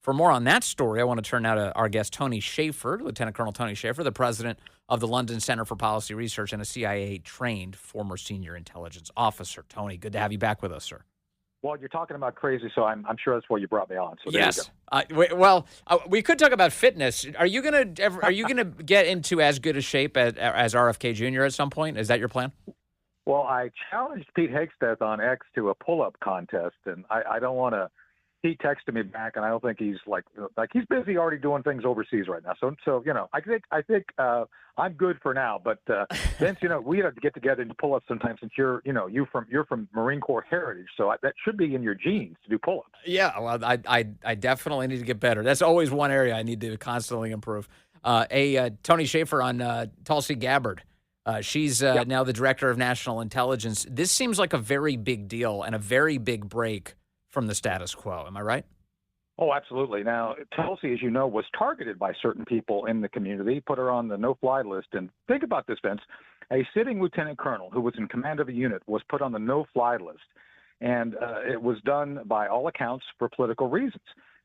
For more on that story, I want to turn now to our guest, Tony Shaffer, Lieutenant Colonel Tony Shaffer, the president of the London Center for Policy Research and a CIA-trained former senior intelligence officer. Tony, good to have you back with us, sir. Well, you're talking about crazy, so I'm sure that's why you brought me on. So there yes. you go. We could talk about fitness. Are you gonna get into as good a shape as RFK Jr. at some point? Is that your plan? Well, I challenged Pete Hegseth on X to a pull-up contest, and I don't want to. He texted me back, and I don't think he's like he's busy already doing things overseas right now. So I think I'm good for now. But Vince, we have to get together and pull up sometime since you're from Marine Corps heritage, so that should be in your genes to do pull-ups. Yeah, well, I definitely need to get better. That's always one area I need to constantly improve. Tony Shaffer on Tulsi Gabbard. She's now the director of national intelligence. This seems like a very big deal and a very big break from the status quo. Am I right? Oh, absolutely. Now, Tulsi, as you know, was targeted by certain people in the community, put her on the no-fly list. And think about this, Vince. A sitting lieutenant colonel who was in command of a unit was put on the no-fly list. And it was done, by all accounts, for political reasons.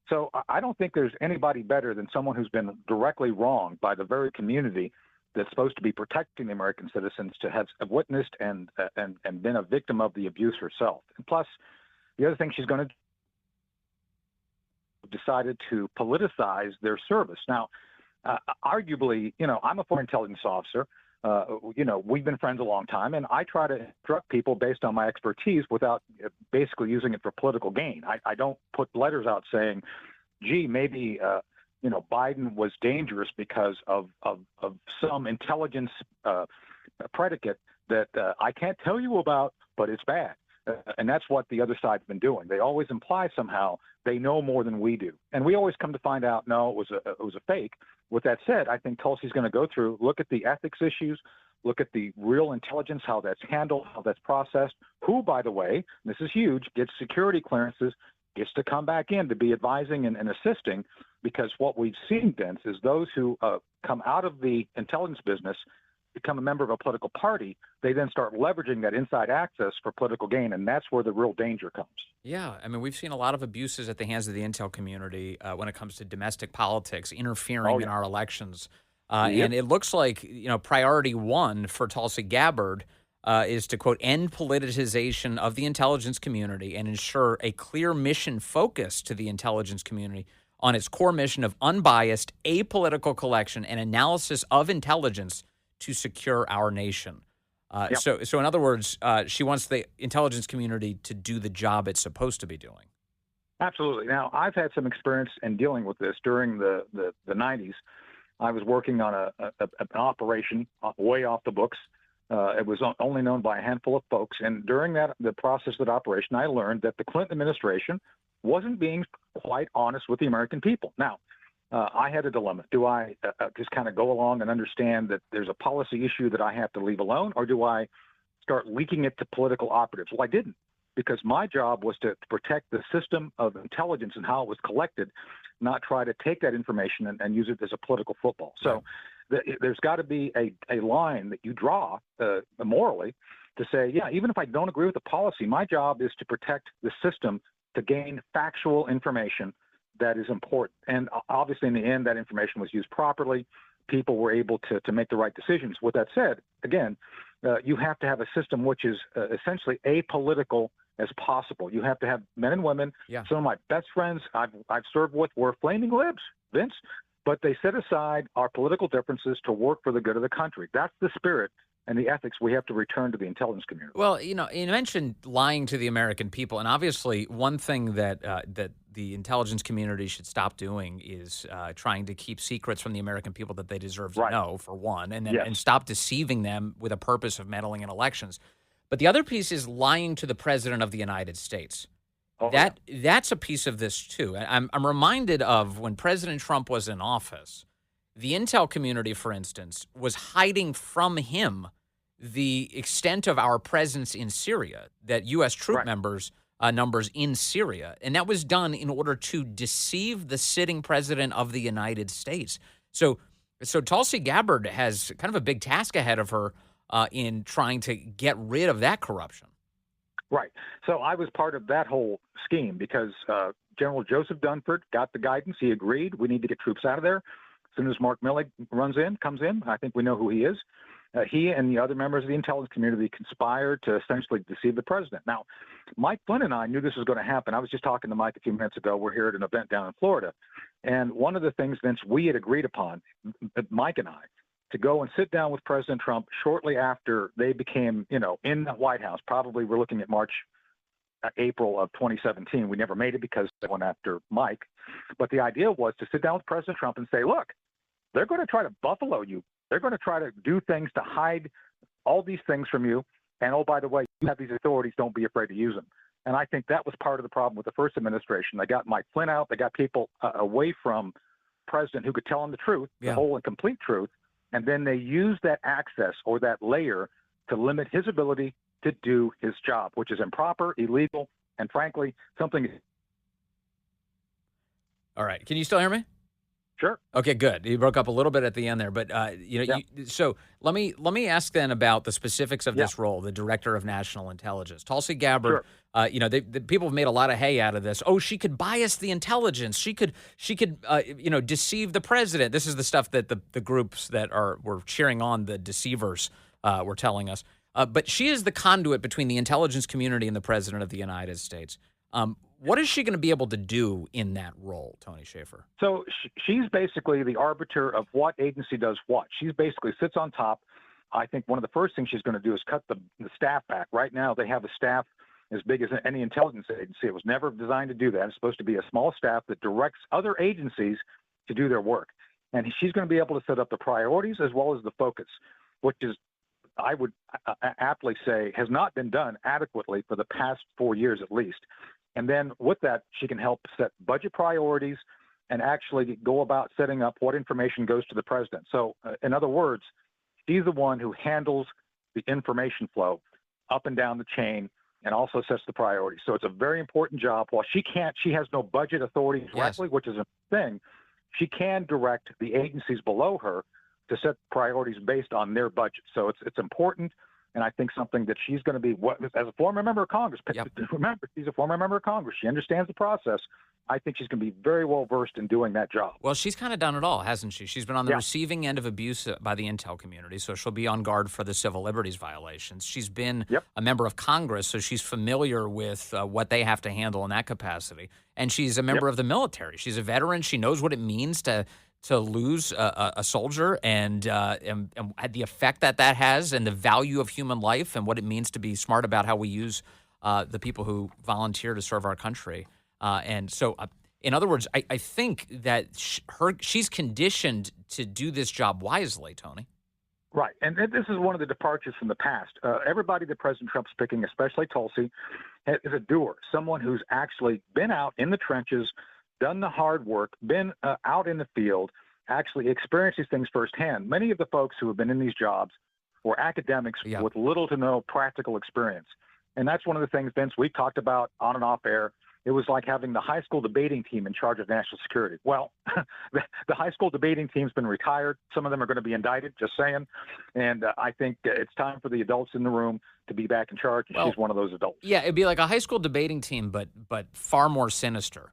So I don't think there's anybody better than someone who's been directly wronged by the very community that's supposed to be protecting the American citizens to have witnessed and been a victim of the abuse herself. And plus, the other thing she's going to do, decided to politicize their service. Now, arguably, I'm a foreign intelligence officer. We've been friends a long time, and I try to instruct people based on my expertise without basically using it for political gain. I don't put letters out saying, gee, maybe, Biden was dangerous because of some intelligence predicate that I can't tell you about, but it's bad. And that's what the other side's been doing. They always imply somehow they know more than we do. And we always come to find out, no, it was a fake. With that said, I think Tulsi's going to go through, look at the ethics issues, look at the real intelligence, how that's handled, how that's processed, who, by the way, this is huge, gets security clearances, gets to come back in to be advising and assisting, because what we've seen, Vince, is those who come out of the intelligence business, become a member of a political party, they then start leveraging that inside access for political gain, and that's where the real danger comes. Yeah, I mean, we've seen a lot of abuses at the hands of the intel community when it comes to domestic politics, interfering in our elections. And it looks like, priority one for Tulsi Gabbard is to, quote, end politicization of the intelligence community and ensure a clear mission focus to the intelligence community on its core mission of unbiased, apolitical collection and analysis of intelligence to secure our nation. So in other words, she wants the intelligence community to do the job it's supposed to be doing. Absolutely. Now, I've had some experience in dealing with this during the 90s. I was working on an operation way off the books. It was only known by a handful of folks. And during the process of that operation, I learned that the Clinton administration wasn't being quite honest with the American people. Now, I had a dilemma. Do I just kind of go along and understand that there's a policy issue that I have to leave alone, or do I start leaking it to political operatives? Well, I didn't, because my job was to protect the system of intelligence and how it was collected, not try to take that information and use it as a political football. So there's got to be a line that you draw morally to say, yeah, even if I don't agree with the policy, my job is to protect the system to gain factual information that is important. And obviously, in the end, that information was used properly. People were able to make the right decisions. With that said, again, you have to have a system which is essentially apolitical as possible. You have to have men and women. Yeah. Some of my best friends I've served with were flaming libs, Vince, but they set aside our political differences to work for the good of the country. That's the spirit and the ethics we have to return to the intelligence community. Well, you mentioned lying to the American people, and obviously one thing that the intelligence community should stop doing is trying to keep secrets from the American people that they deserve to know, for one, and then and stop deceiving them with a purpose of meddling in elections. But the other piece is lying to the President of the United States. That's a piece of this too. I'm reminded of when President Trump was in office, the intel community, for instance, was hiding from him the extent of our presence in Syria, that U.S. troop numbers in Syria. And that was done in order to deceive the sitting president of the United States. So Tulsi Gabbard has kind of a big task ahead of her in trying to get rid of that corruption. Right. So I was part of that whole scheme because General Joseph Dunford got the guidance. He agreed. We need to get troops out of there. As soon as Mark Milley comes in, I think we know who he is. He and the other members of the intelligence community conspired to essentially deceive the president. Now, Mike Flynn and I knew this was going to happen. I was just talking to Mike a few minutes ago. We're here at an event down in Florida. And one of the things, Vince, we had agreed upon, Mike and I, to go and sit down with President Trump shortly after they became, in the White House. Probably we're looking at April of 2017. We never made it because they went after Mike. But the idea was to sit down with President Trump and say, look, they're going to try to buffalo you. They're going to try to do things to hide all these things from you. And, oh, by the way, you have these authorities. Don't be afraid to use them. And I think that was part of the problem with the first administration. They got Mike Flynn out. They got people away from President who could tell them the truth, the whole and complete truth. And then they used that access or that layer to limit his ability to do his job, which is improper, illegal, and frankly, something. All right. Can you still hear me? Sure. Okay, good. You broke up a little bit at the end there, but so let me ask then about the specifics of this role, the Director of National Intelligence, Tulsi Gabbard. Sure. The people have made a lot of hay out of this. Oh, she could bias the intelligence. She could deceive the president. This is the stuff that the groups that were cheering on the deceivers were telling us. But she is the conduit between the intelligence community and the president of the United States. What is she going to be able to do in that role, Tony Shaffer? So she's basically the arbiter of what agency does what. She's basically sits on top. I think one of the first things she's going to do is cut the staff back. Right now, they have a staff as big as any intelligence agency. It was never designed to do that. It's supposed to be a small staff that directs other agencies to do their work. And she's going to be able to set up the priorities as well as the focus, which is, I would aptly say, has not been done adequately for the past 4 years at least. And then with that, she can help set budget priorities and actually go about setting up what information goes to the president. So in other words, she's the one who handles the information flow up and down the chain and also sets the priorities. So it's a very important job. While she has no budget authority directly, which is a thing, she can direct the agencies below her to set priorities based on their budget. So it's important. And I think something that she's going to be, as a former member of Congress, remember, she's a former member of Congress. She understands the process. I think she's going to be very well versed in doing that job. Well, she's kind of done it all, hasn't she? She's been on the receiving end of abuse by the intel community, so she'll be on guard for the civil liberties violations. She's been a member of Congress, so she's familiar with what they have to handle in that capacity. And she's a member of the military. She's a veteran. She knows what it means to lose a soldier and the effect that has and the value of human life and what it means to be smart about how we use the people who volunteer to serve our country. And so, in other words, I think that she's conditioned to do this job wisely, Tony. Right. And this is one of the departures from the past. Everybody that President Trump's picking, especially Tulsi, is a doer, someone who's actually been out in the trenches, done the hard work, been out in the field, actually experienced these things firsthand. Many of the folks who have been in these jobs were academics with little to no practical experience. And that's one of the things, Vince, we've talked about on and off air. It was like having the high school debating team in charge of national security. Well, the high school debating team's been retired. Some of them are going to be indicted, just saying. And I think it's time for the adults in the room to be back in charge. And she's one of those adults. Yeah, it'd be like a high school debating team, but far more sinister.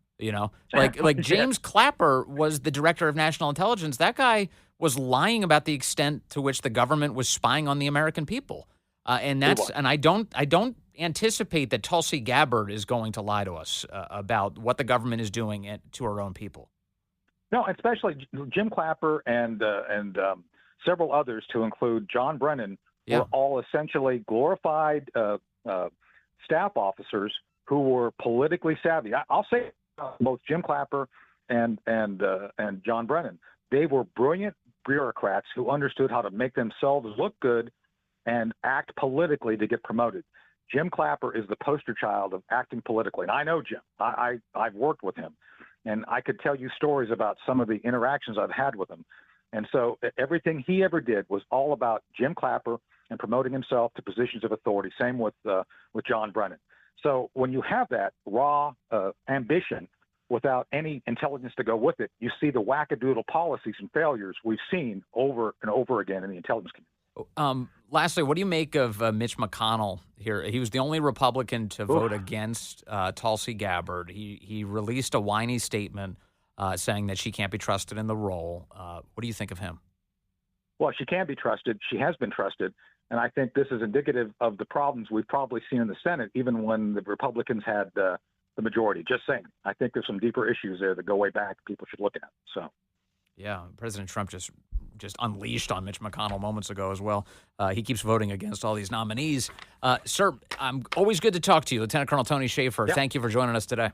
Like James Clapper was the director of national intelligence. That guy was lying about the extent to which the government was spying on the American people. And I don't anticipate that Tulsi Gabbard is going to lie to us about what the government is doing to our own people. No, especially Jim Clapper and several others, to include John Brennan, were all essentially glorified staff officers who were politically savvy. I'll say both Jim Clapper and John Brennan. They were brilliant bureaucrats who understood how to make themselves look good and act politically to get promoted. Jim Clapper is the poster child of acting politically. And I know Jim. I've worked with him. And I could tell you stories about some of the interactions I've had with him. And so everything he ever did was all about Jim Clapper and promoting himself to positions of authority. Same with John Brennan. So when you have that raw ambition without any intelligence to go with it, you see the wackadoodle policies and failures we've seen over and over again in the intelligence community. Lastly, what do you make of Mitch McConnell here? He was the only Republican to vote against Tulsi Gabbard. He released a whiny statement saying that she can't be trusted in the role. What do you think of him? Well, she can be trusted. She has been trusted. And I think this is indicative of the problems we've probably seen in the Senate, even when the Republicans had the majority. Just saying. I think there's some deeper issues there that go way back people should look at. So, yeah, President Trump just unleashed on Mitch McConnell moments ago as well. He keeps voting against all these nominees. Sir, always good to talk to you. Lieutenant Colonel Tony Shaffer, Thank you for joining us today.